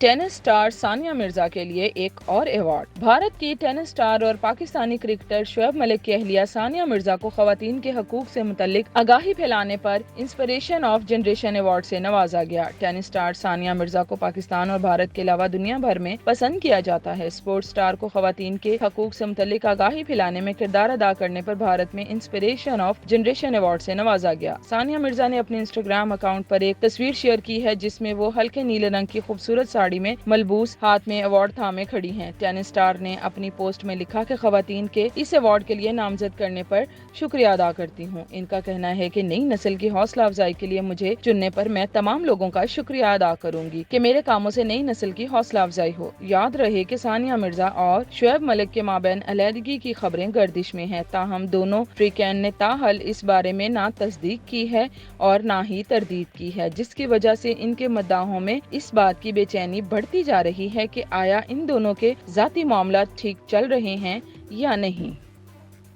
Tennis star Sania Mirza کے لیے ایک اور ایوارڈ۔ بھارت کی ٹینس سٹار اور پاکستانی کرکٹر شعیب ملک کی اہلیہ ثانیہ مرزا کو خواتین کے حقوق سے متعلق آگاہی پھیلانے پر انسپریشن آف جنریشن ایوارڈ سے نوازا گیا۔ ٹینس سٹار ثانیہ مرزا کو پاکستان اور بھارت کے علاوہ دنیا بھر میں پسند کیا جاتا ہے۔ اسپورٹس سٹار کو خواتین کے حقوق سے متعلق آگاہی پھیلانے میں کردار ادا کرنے پر بھارت میں انسپریشن آف جنریشن ایوارڈ سے نوازا گیا۔ ثانیہ مرزا نے اپنے انسٹاگرام اکاؤنٹ پر ایک تصویر شیئر کی ہے جس میں وہ ہلکے نیلے رنگ کی خوبصورت ساڑی میں ملبوس ہاتھ میں ایوارڈ تھامے کھڑی ہیں۔ ٹینس سٹار نے اپنی پوسٹ میں لکھا کہ خواتین کے اس ایوارڈ کے لیے نامزد کرنے پر شکریہ ادا کرتی ہوں۔ ان کا کہنا ہے کہ نئی نسل کی حوصلہ افزائی کے لیے مجھے چننے پر میں تمام لوگوں کا شکریہ ادا کروں گی کہ میرے کاموں سے نئی نسل کی حوصلہ افزائی ہو۔ یاد رہے کہ ثانیہ مرزا اور شعیب ملک کے مابین علیحدگی کی خبریں گردش میں ہیں، تاہم دونوں فریقین نے تاحال اس بارے میں نہ تصدیق کی ہے اور نہ ہی تردید کی ہے، جس کی وجہ سے ان کے مداحوں میں اس بات کی بے چینی بڑھتی جا رہی ہے کہ آیا ان دونوں کے ذاتی معاملات ٹھیک چل رہے ہیں یا نہیں۔